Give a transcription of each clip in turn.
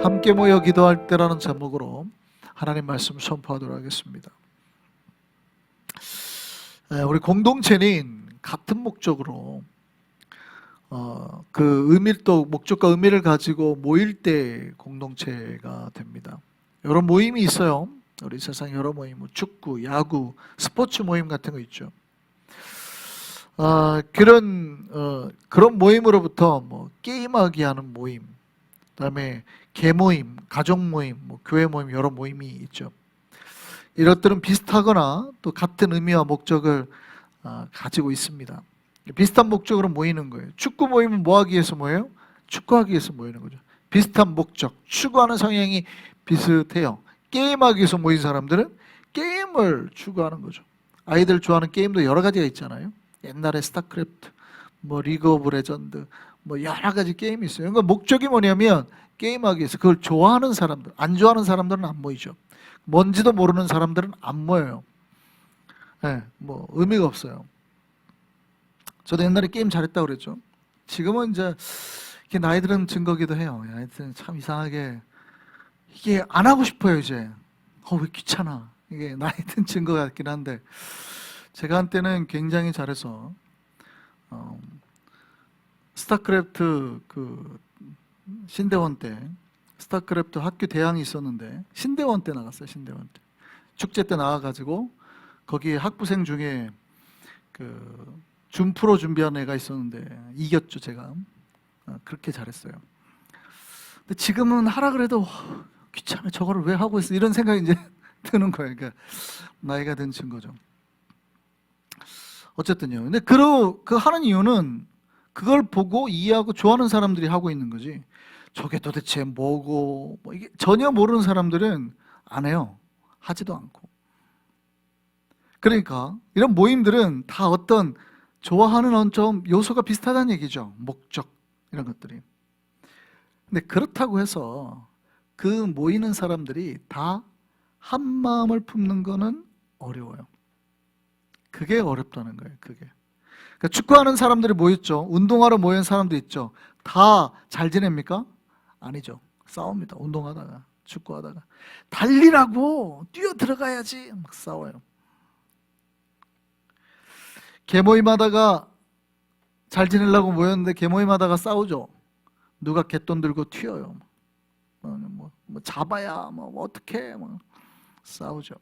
함께 모여 기도할 때라는 제목으로 하나님 말씀 선포하도록 하겠습니다. 우리 공동체는 같은 목적으로 그 의미도 목적과 의미를 가지고 모일 때 공동체가 됩니다. 여러 모임이 있어요. 우리 세상 여러 모임, 축구, 야구, 스포츠 모임 같은 거 있죠. 그런 모임으로부터 뭐 게임하기 하는 모임, 그다음에 개모임, 가족 모임, 뭐 교회 모임, 여러 모임이 있죠. 이것들은 비슷하거나 또 같은 의미와 목적을 가지고 있습니다. 비슷한 목적으로 모이는 거예요. 축구 모임은 뭐 하기 위해서 모여요? 축구하기 위해서 모이는 거죠. 비슷한 목적, 추구하는 성향이 비슷해요. 게임하기 위해서 모인 사람들은 게임을 추구하는 거죠. 아이들 좋아하는 게임도 여러 가지가 있잖아요. 옛날에 스타크래프트, 뭐 리그 오브 레전드, 뭐 여러 가지 게임이 있어요. 그러니까 목적이 뭐냐면 게임하기 위해서 그걸 좋아하는 사람들, 안 좋아하는 사람들은 안 모이죠. 뭔지도 모르는 사람들은 안 모여요. 네, 뭐 의미가 없어요. 저도 옛날에 게임 잘했다고 그랬죠. 지금은 이제 이게 나이 들은 증거기도 해요. 하여튼 참 이상하게 이게 안 하고 싶어요 이제. 왜 귀찮아. 이게 나이 든 증거 같긴 한데 제가 한때는 굉장히 잘해서 스타크래프트 그 신대원 때 스타크래프트 학교 대항이 있었는데 신대원 때 나갔어요. 신대원 때 축제 때 나와가지고 거기 학부생 중에 그 준프로 준비한 애가 있었는데 이겼죠. 제가 그렇게 잘했어요. 근데 지금은 하라 그래도 귀찮아. 저거를 왜 하고 있어? 이런 생각이 이제 드는 거예요. 그러니까 나이가 든 증거죠. 어쨌든요. 근데 그 하는 이유는 그걸 보고 이해하고 좋아하는 사람들이 하고 있는 거지. 저게 도대체 뭐고, 뭐 이게 전혀 모르는 사람들은 안 해요. 하지도 않고. 그러니까 이런 모임들은 다 어떤 좋아하는 좀 요소가 비슷하다는 얘기죠. 목적 이런 것들이. 근데 그렇다고 해서 그 모이는 사람들이 다 한 마음을 품는 거는 어려워요. 그게 어렵다는 거예요. 그게. 그러니까 축구하는 사람들이 모였죠. 운동하러 모인 사람도 있죠. 다 잘 지냅니까? 아니죠. 싸웁니다. 운동하다가, 축구하다가. 달리라고 뛰어 들어가야지 막 싸워요. 개모임하다가 잘 지내려고 모였는데 개모임하다가 싸우죠. 누가 갯돈 들고 튀어요. 뭐 잡아야 뭐 어떻게 뭐 싸우죠.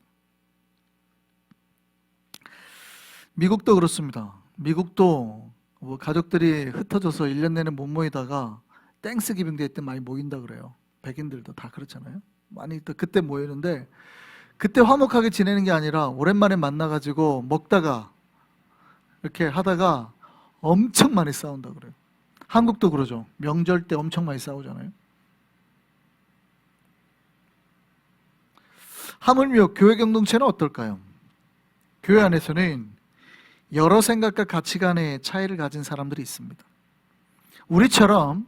미국도 그렇습니다. 미국도 뭐 가족들이 흩어져서 1년 내내 못 모이다가 땡스기빙 데이 때 많이 모인다 그래요. 백인들도 다 그렇잖아요. 많이 또 그때 모이는데 그때 화목하게 지내는 게 아니라 오랜만에 만나가지고 먹다가 이렇게 하다가 엄청 많이 싸운다 그래요. 한국도 그러죠. 명절 때 엄청 많이 싸우잖아요. 하물며 교회 공동체는 어떨까요? 교회 안에서는 여러 생각과 가치관의 차이를 가진 사람들이 있습니다. 우리처럼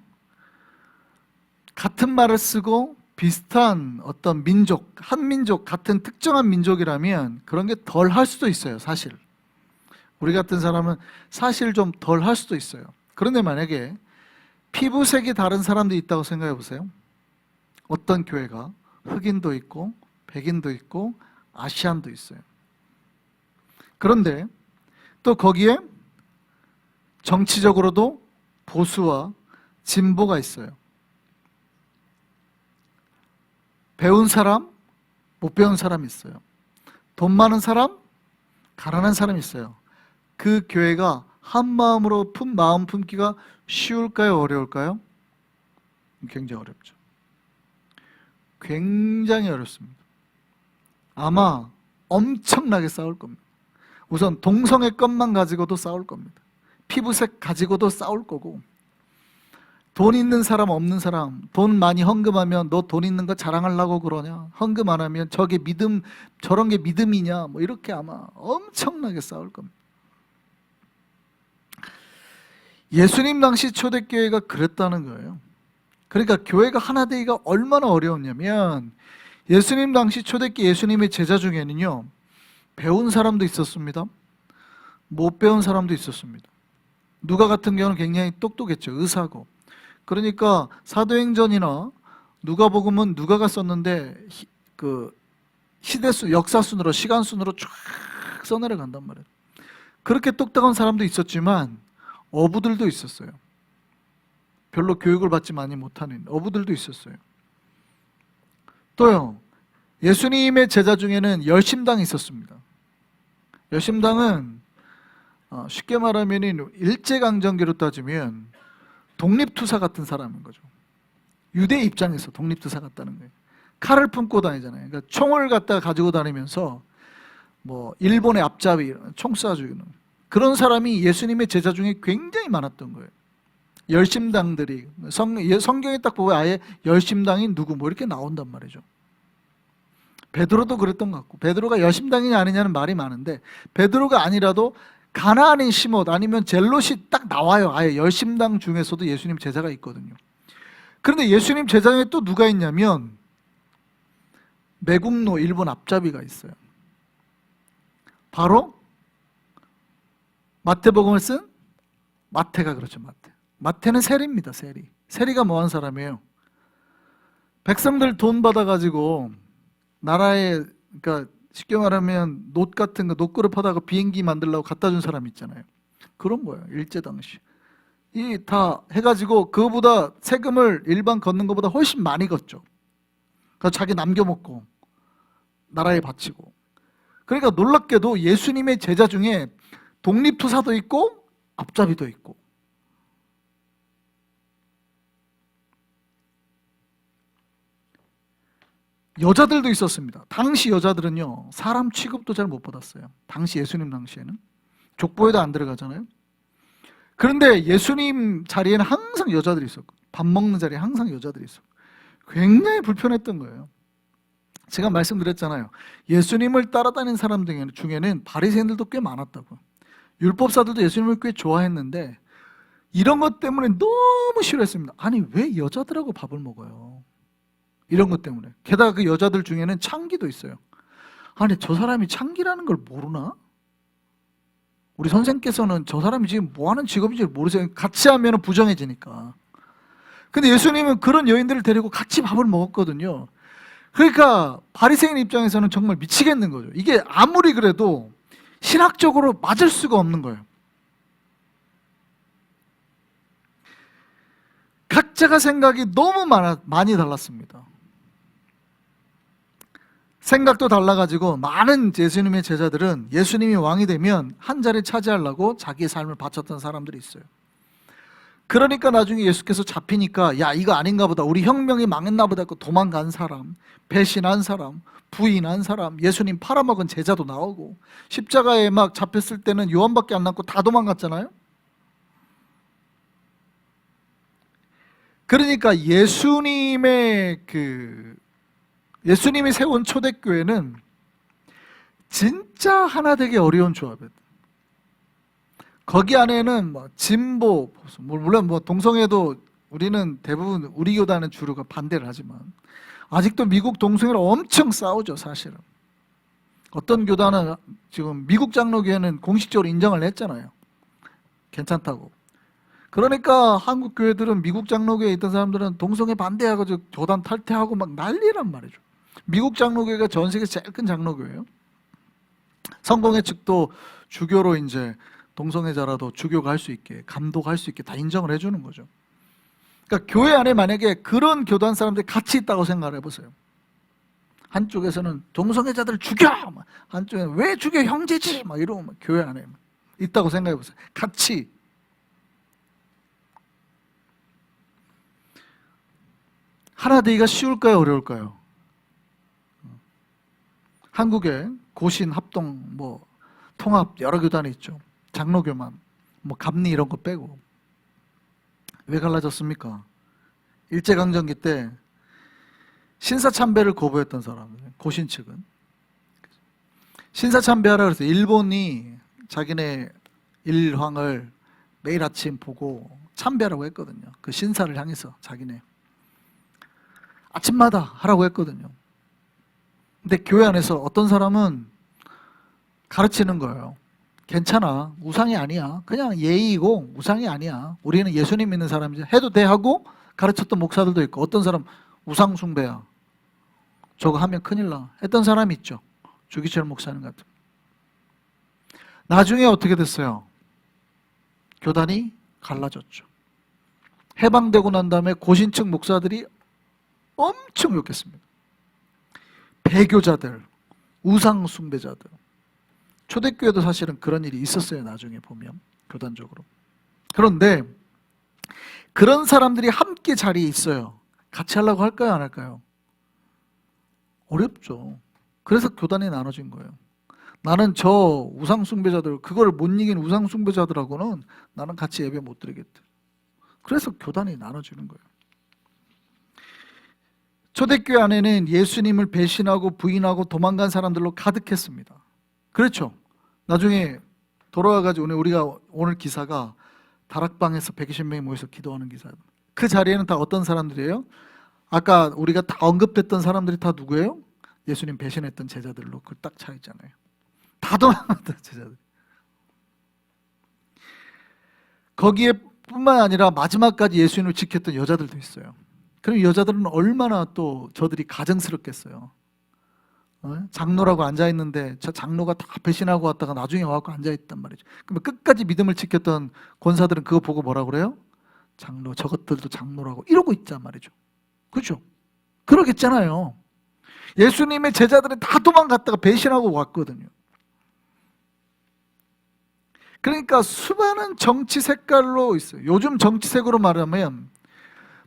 같은 말을 쓰고 비슷한 어떤 민족, 한 민족, 같은 특정한 민족이라면 그런 게 덜 할 수도 있어요, 사실. 우리 같은 사람은 사실 좀 덜 할 수도 있어요. 그런데 만약에 피부색이 다른 사람들이 있다고 생각해 보세요. 어떤 교회가 흑인도 있고 백인도 있고 아시안도 있어요. 그런데 또 거기에 정치적으로도 보수와 진보가 있어요. 배운 사람, 못 배운 사람이 있어요. 돈 많은 사람, 가난한 사람이 있어요. 그 교회가 한 마음으로 마음 품기가 쉬울까요? 어려울까요? 굉장히 어렵죠. 굉장히 어렵습니다. 아마 엄청나게 싸울 겁니다. 우선 동성애 것만 가지고도 싸울 겁니다. 피부색 가지고도 싸울 거고, 돈 있는 사람 없는 사람, 돈 많이 헌금하면 너 돈 있는 거 자랑하려고 그러냐, 헌금 안 하면 저게 믿음, 저런 게 믿음이냐, 뭐 이렇게 아마 엄청나게 싸울 겁니다. 예수님 당시 초대교회가 그랬다는 거예요. 그러니까 교회가 하나 되기가 얼마나 어려웠냐면 예수님 당시 초대교회 예수님의 제자 중에는요, 배운 사람도 있었습니다. 못 배운 사람도 있었습니다. 누가 같은 경우는 굉장히 똑똑했죠. 의사고. 그러니까 사도행전이나 누가복음은 누가가 썼는데 그 시대순, 역사순으로, 시간순으로 쫙 써내려간단 말이에요. 그렇게 똑딱한 사람도 있었지만 어부들도 있었어요. 별로 교육을 받지 많이 못하는 어부들도 있었어요. 또요, 예수님의 제자 중에는 열심당이 있었습니다. 열심당은 쉽게 말하면 일제강점기로 따지면 독립투사 같은 사람인 거죠. 유대 입장에서 독립투사 같다는 거예요. 칼을 품고 다니잖아요. 그러니까 총을 갖다 가지고 다니면서 뭐 일본의 앞잡이 총 쏴주는 그런 사람이 예수님의 제자 중에 굉장히 많았던 거예요. 열심당들이 성경에 딱 보면 아예 열심당이 누구 뭐 이렇게 나온단 말이죠. 베드로도 그랬던 것 같고, 베드로가 열심당이냐 아니냐는 말이 많은데 베드로가 아니라도 가나안인 시몬 아니면 젤롯이 딱 나와요. 아예 열심당 중에서도 예수님 제자가 있거든요. 그런데 예수님 제자 중에 또 누가 있냐면 매국노 일본 앞잡이가 있어요. 바로 마태복음을 쓴 마태가 그렇죠. 마태는 세리입니다. 세리가 뭐 한 사람이에요? 백성들 돈 받아가지고 나라에, 그러니까 쉽게 말하면 놋 같은 거, 놋그릇 하다가 비행기 만들려고 갖다 준 사람 있잖아요. 그런 거예요. 일제 당시. 이 다 해가지고 그거보다 세금을 일반 걷는 것보다 훨씬 많이 걷죠. 그러니까 자기 남겨먹고 나라에 바치고. 그러니까 놀랍게도 예수님의 제자 중에 독립투사도 있고 앞잡이도 있고. 여자들도 있었습니다. 당시 여자들은요, 사람 취급도 잘 못 받았어요. 당시 예수님 당시에는 족보에도 안 들어가잖아요. 그런데 예수님 자리에는 항상 여자들이 있었고, 밥 먹는 자리에 항상 여자들이 있었고, 굉장히 불편했던 거예요. 제가 말씀드렸잖아요. 예수님을 따라다니는 사람들 중에는 바리새인들도 꽤 많았다고. 율법사들도 예수님을 꽤 좋아했는데 이런 것 때문에 너무 싫어했습니다. 아니 왜 여자들하고 밥을 먹어요? 이런 것 때문에. 게다가 그 여자들 중에는 창기도 있어요. 아니 저 사람이 창기라는 걸 모르나? 우리 선생님께서는 저 사람이 지금 뭐 하는 직업인지 모르세요. 같이 하면 부정해지니까. 근데 예수님은 그런 여인들을 데리고 같이 밥을 먹었거든요. 그러니까 바리새인 입장에서는 정말 미치겠는 거죠. 이게 아무리 그래도 신학적으로 맞을 수가 없는 거예요. 각자가 생각이 너무 많이 달랐습니다. 생각도 달라가지고 많은 예수님의 제자들은 예수님이 왕이 되면 한 자리 차지하려고 자기의 삶을 바쳤던 사람들이 있어요. 그러니까 나중에 예수께서 잡히니까 야 이거 아닌가 보다, 우리 혁명이 망했나 보다 하고 도망간 사람, 배신한 사람, 부인한 사람, 예수님 팔아먹은 제자도 나오고, 십자가에 막 잡혔을 때는 요한밖에 안 남고 다 도망갔잖아요. 그러니까 예수님이 세운 초대교회는 진짜 하나 되기 어려운 조합이에요. 거기 안에는 뭐 진보, 물론 뭐 동성애도 우리는 대부분 우리 교단은 주류가 반대를 하지만 아직도 미국 동성애를 엄청 싸우죠, 사실은. 어떤 교단은 지금 미국 장로교회는 공식적으로 인정을 했잖아요. 괜찮다고. 그러니까 한국 교회들은 미국 장로교회에 있던 사람들은 동성애 반대하고 교단 탈퇴하고 막 난리란 말이죠. 미국 장로교회가 전 세계에서 제일 큰 장로교회예요. 성공회 측도 주교로 이제 동성애자라도 주교가 할 수 있게, 감독할 수 있게 다 인정을 해주는 거죠. 그러니까 교회 안에 만약에 그런 교단 사람들이 같이 있다고 생각을 해보세요. 한쪽에서는 동성애자들 죽여! 한쪽에는 왜 죽여? 형제지! 막 이러고 막 교회 안에 있다고 생각해보세요. 같이. 하나 되기가 쉬울까요? 어려울까요? 한국에 고신, 합동, 뭐 통합 여러 교단이 있죠. 장로교만, 뭐 감리 이런 거 빼고. 왜 갈라졌습니까? 일제강점기 때 신사참배를 거부했던 사람들, 고신 측은. 신사참배하라 그래서 일본이 자기네 일황을 매일 아침 보고 참배하라고 했거든요. 그 신사를 향해서 자기네 아침마다 하라고 했거든요. 근데 교회 안에서 어떤 사람은 가르치는 거예요. 괜찮아, 우상이 아니야, 그냥 예의이고 우상이 아니야, 우리는 예수님 믿는 사람이지, 해도 돼 하고 가르쳤던 목사들도 있고, 어떤 사람 우상 숭배야. 저거 하면 큰일 나. 했던 사람이 있죠. 주기철 목사님 같은. 나중에 어떻게 됐어요? 교단이 갈라졌죠. 해방되고 난 다음에 고신층 목사들이 엄청 욕했습니다. 배교자들, 우상 숭배자들. 초대교회도 사실은 그런 일이 있었어요. 나중에 보면 교단적으로. 그런데 그런 사람들이 함께 자리에 있어요. 같이 하려고 할까요? 안 할까요? 어렵죠. 그래서 교단이 나눠진 거예요. 나는 저 우상 숭배자들, 그걸 못 이긴 우상 숭배자들하고는 나는 같이 예배 못 드리겠다. 그래서 교단이 나눠지는 거예요. 초대교회 안에는 예수님을 배신하고 부인하고 도망간 사람들로 가득했습니다. 그렇죠. 나중에 돌아와가지고 우리가 오늘 기사가 다락방에서 120명이 모여서 기도하는 기사예요. 그 자리에는 다 어떤 사람들이에요? 아까 우리가 다 언급됐던 사람들이 다 누구예요? 예수님 배신했던 제자들로 그 딱 차있잖아요. 다 도망갔던 제자들. 거기에 뿐만 아니라 마지막까지 예수님을 지켰던 여자들도 있어요. 그럼 여자들은 얼마나 또 저들이 가정스럽겠어요. 장로라고 앉아있는데 저 장로가 다 배신하고 왔다가 나중에 와서 앉아있단 말이죠. 그러면 끝까지 믿음을 지켰던 권사들은 그거 보고 뭐라 그래요? 장로, 저것들도 장로라고 이러고 있단 말이죠. 그렇죠? 그러겠잖아요. 예수님의 제자들은 다 도망갔다가 배신하고 왔거든요. 그러니까 수많은 정치 색깔로 있어요. 요즘 정치색으로 말하면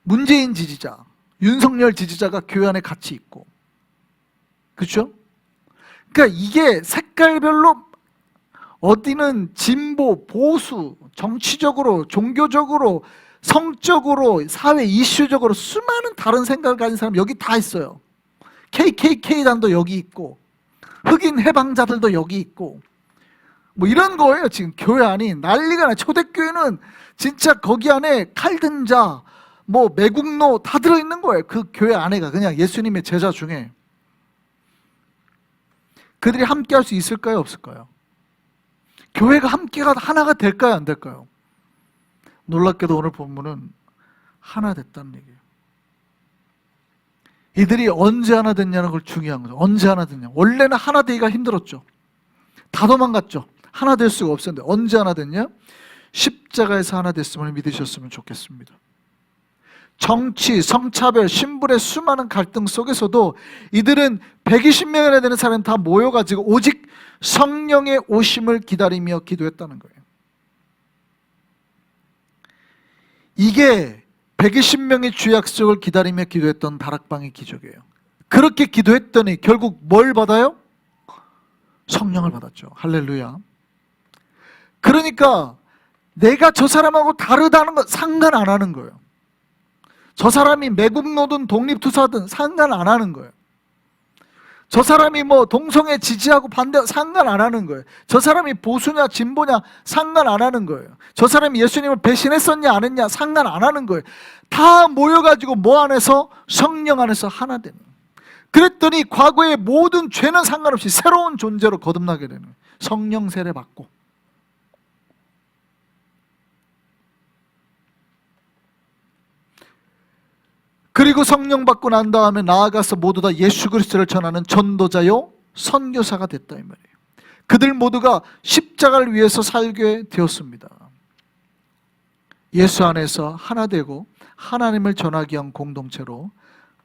문재인 지지자, 윤석열 지지자가 교회 안에 같이 있고, 그렇죠? 그러니까 이게 색깔별로 어디는 진보, 보수, 정치적으로, 종교적으로, 성적으로, 사회 이슈적으로 수많은 다른 생각을 가진 사람 여기 다 있어요. KKK단도 여기 있고, 흑인 해방자들도 여기 있고, 뭐 이런 거예요. 지금 교회 안이 난리가 나. 초대교회는 진짜 거기 안에 칼든 자, 뭐 매국노 다 들어있는 거예요. 그 교회 안에가 그냥 예수님의 제자 중에. 그들이 함께 할 수 있을까요? 없을까요? 교회가 함께가 하나가 될까요? 안 될까요? 놀랍게도 오늘 본문은 하나 됐다는 얘기예요. 이들이 언제 하나 됐냐는 걸 중요한 거죠. 언제 하나 됐냐. 원래는 하나 되기가 힘들었죠. 다 도망갔죠. 하나 될 수가 없었는데 언제 하나 됐냐? 십자가에서 하나 됐음을 믿으셨으면 좋겠습니다. 정치, 성차별, 신분의 수많은 갈등 속에서도 이들은 120명이나 되는 사람이 다 모여가지고 오직 성령의 오심을 기다리며 기도했다는 거예요. 이게 120명의 주 약속을 기다리며 기도했던 다락방의 기적이에요. 그렇게 기도했더니 결국 뭘 받아요? 성령을 받았죠. 할렐루야. 그러니까 내가 저 사람하고 다르다는 건 상관 안 하는 거예요. 저 사람이 매국노든 독립투사든 상관 안 하는 거예요. 저 사람이 뭐 동성애 지지하고 반대 상관 안 하는 거예요. 저 사람이 보수냐 진보냐 상관 안 하는 거예요. 저 사람이 예수님을 배신했었냐 안 했냐 상관 안 하는 거예요. 다 모여가지고 뭐 안에서? 성령 안에서 하나 되는 거예요. 그랬더니 과거의 모든 죄는 상관없이 새로운 존재로 거듭나게 되는 거예요. 성령 세례 받고. 그리고 성령 받고 난 다음에 나아가서 모두 다 예수 그리스도를 전하는 전도자요 선교사가 됐다 이 말이에요. 그들 모두가 십자가를 위해서 살게 되었습니다. 예수 안에서 하나 되고 하나님을 전하기 위한 공동체로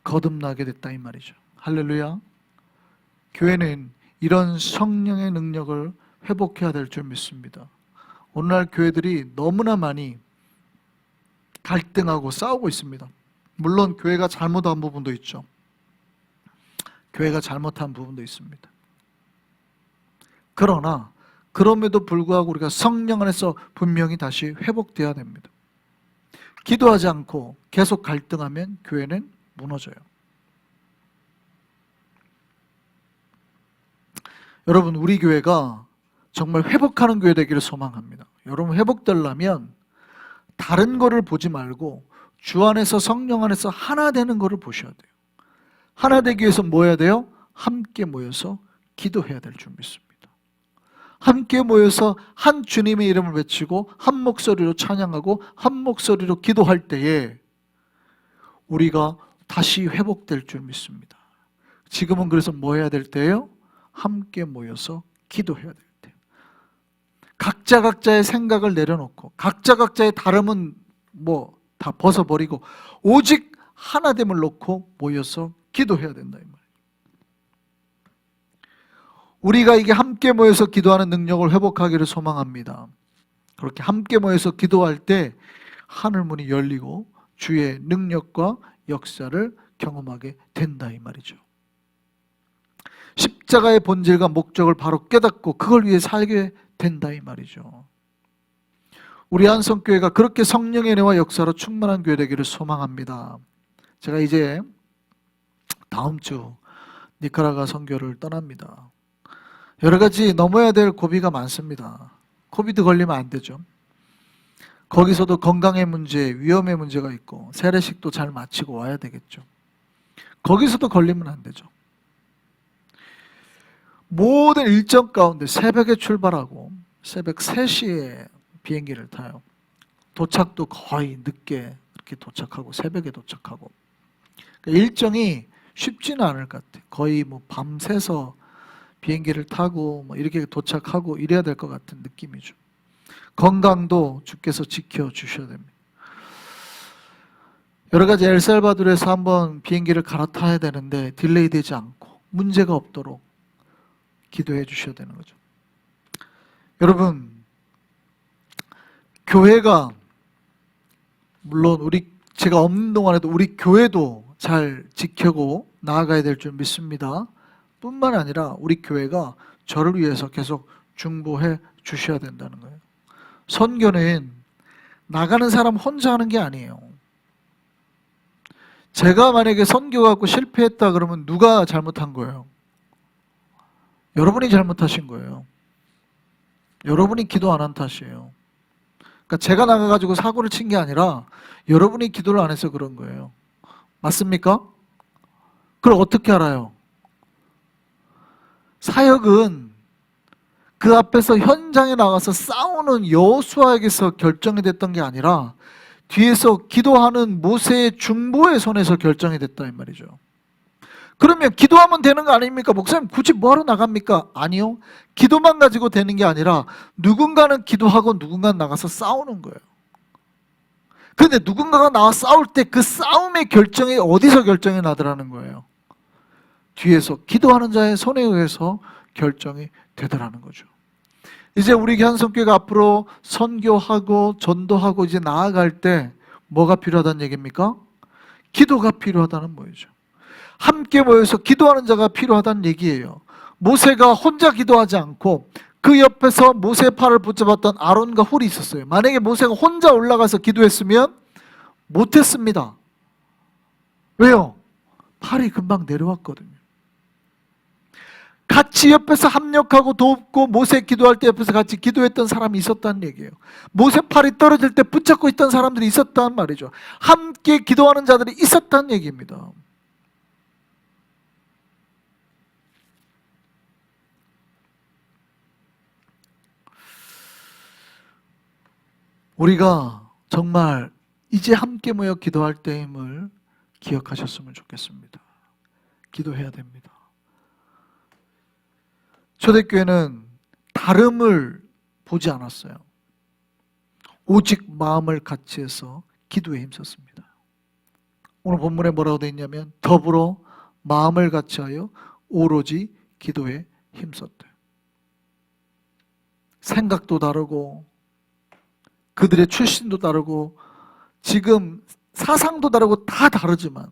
거듭나게 됐다 이 말이죠. 할렐루야. 교회는 이런 성령의 능력을 회복해야 될 줄 믿습니다. 오늘날 교회들이 너무나 많이 갈등하고 싸우고 있습니다. 물론 교회가 잘못한 부분도 있죠. 교회가 잘못한 부분도 있습니다. 그러나 그럼에도 불구하고 우리가 성령 안에서 분명히 다시 회복되어야 됩니다. 기도하지 않고 계속 갈등하면 교회는 무너져요. 여러분, 우리 교회가 정말 회복하는 교회 되기를 소망합니다. 여러분, 회복되려면 다른 거를 보지 말고 주 안에서 성령 안에서 하나 되는 거를 보셔야 돼요. 하나 되기 위해서 뭐 해야 돼요? 함께 모여서 기도해야 될 줄 믿습니다. 함께 모여서 한 주님의 이름을 외치고 한 목소리로 찬양하고 한 목소리로 기도할 때에 우리가 다시 회복될 줄 믿습니다. 지금은 그래서 뭐 해야 될 때예요? 함께 모여서 기도해야 될 때예요. 각자의 생각을 내려놓고 각자의 다름은 뭐 다 벗어버리고 오직 하나됨을 놓고 모여서 기도해야 된다 이 말이에요. 우리가 이게 함께 모여서 기도하는 능력을 회복하기를 소망합니다. 그렇게 함께 모여서 기도할 때 하늘문이 열리고 주의 능력과 역사를 경험하게 된다 이 말이죠. 십자가의 본질과 목적을 바로 깨닫고 그걸 위해 살게 된다 이 말이죠. 우리 한성교회가 그렇게 성령의 은혜와 역사로 충만한 교회 되기를 소망합니다. 제가 이제 다음 주 니카라과 선교를 떠납니다. 여러 가지 넘어야 될 고비가 많습니다. 코비드 걸리면 안 되죠. 거기서도 건강의 문제, 위험의 문제가 있고 세례식도 잘 마치고 와야 되겠죠. 거기서도 걸리면 안 되죠. 모든 일정 가운데 새벽에 출발하고 새벽 3시에 비행기를 타요. 도착도 거의 늦게 이렇게 도착하고 새벽에 도착하고 일정이 쉽지는 않을 것 같아요. 거의 뭐 밤새서 비행기를 타고 뭐 이렇게 도착하고 이래야 될 것 같은 느낌이죠. 건강도 주께서 지켜주셔야 됩니다. 여러 가지 엘살바도르에서 한번 비행기를 갈아타야 되는데 딜레이 되지 않고 문제가 없도록 기도해 주셔야 되는 거죠. 여러분, 교회가 물론 제가 없는 동안에도 우리 교회도 잘 지켜고 나아가야 될 줄 믿습니다. 뿐만 아니라 우리 교회가 저를 위해서 계속 중보해 주셔야 된다는 거예요. 선교는 나가는 사람 혼자 하는 게 아니에요. 제가 만약에 선교 갖고 실패했다 그러면 누가 잘못한 거예요? 여러분이 잘못하신 거예요. 여러분이 기도 안 한 탓이에요. 그러니까 제가 나가가지고 사고를 친 게 아니라 여러분이 기도를 안 해서 그런 거예요. 맞습니까? 그걸 어떻게 알아요? 사역은 그 앞에서 현장에 나가서 싸우는 여호수아에게서 결정이 됐던 게 아니라 뒤에서 기도하는 모세의 중보의 손에서 결정이 됐다 이 말이죠. 그러면 기도하면 되는 거 아닙니까? 목사님 굳이 뭐하러 나갑니까? 아니요. 기도만 가지고 되는 게 아니라 누군가는 기도하고 누군가는 나가서 싸우는 거예요. 그런데 누군가가 나와 싸울 때 그 싸움의 결정이 어디서 결정이 나더라는 거예요? 뒤에서 기도하는 자의 손에 의해서 결정이 되더라는 거죠. 이제 우리 한성교회가 앞으로 선교하고 전도하고 이제 나아갈 때 뭐가 필요하다는 얘기입니까? 기도가 필요하다는 거죠. 함께 모여서 기도하는 자가 필요하다는 얘기예요. 모세가 혼자 기도하지 않고 그 옆에서 모세의 팔을 붙잡았던 아론과 훌이 있었어요. 만약에 모세가 혼자 올라가서 기도했으면 못했습니다. 왜요? 팔이 금방 내려왔거든요. 같이 옆에서 합력하고 돕고 모세 기도할 때 옆에서 같이 기도했던 사람이 있었다는 얘기예요. 모세 팔이 떨어질 때 붙잡고 있던 사람들이 있었단 말이죠. 함께 기도하는 자들이 있었다는 얘기입니다. 우리가 정말 이제 함께 모여 기도할 때임을 기억하셨으면 좋겠습니다. 기도해야 됩니다. 초대교회는 다름을 보지 않았어요. 오직 마음을 같이 해서 기도에 힘썼습니다. 오늘 본문에 뭐라고 되어 있냐면 더불어 마음을 같이하여 오로지 기도에 힘썼대요. 생각도 다르고 그들의 출신도 다르고 지금 사상도 다르고 다 다르지만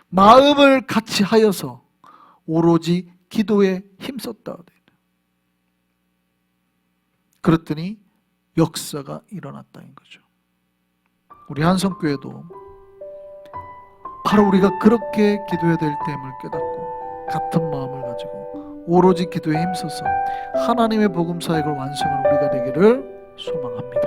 마음을 같이 하여서 오로지 기도에 힘썼다. 그랬더니 역사가 일어났다는 거죠. 우리 한성교회도 바로 우리가 그렇게 기도해야 될 때임을 깨닫고 같은 마음을 가지고 오로지 기도에 힘써서 하나님의 복음 사역을 완성하는 우리가 되기를 소망합니다.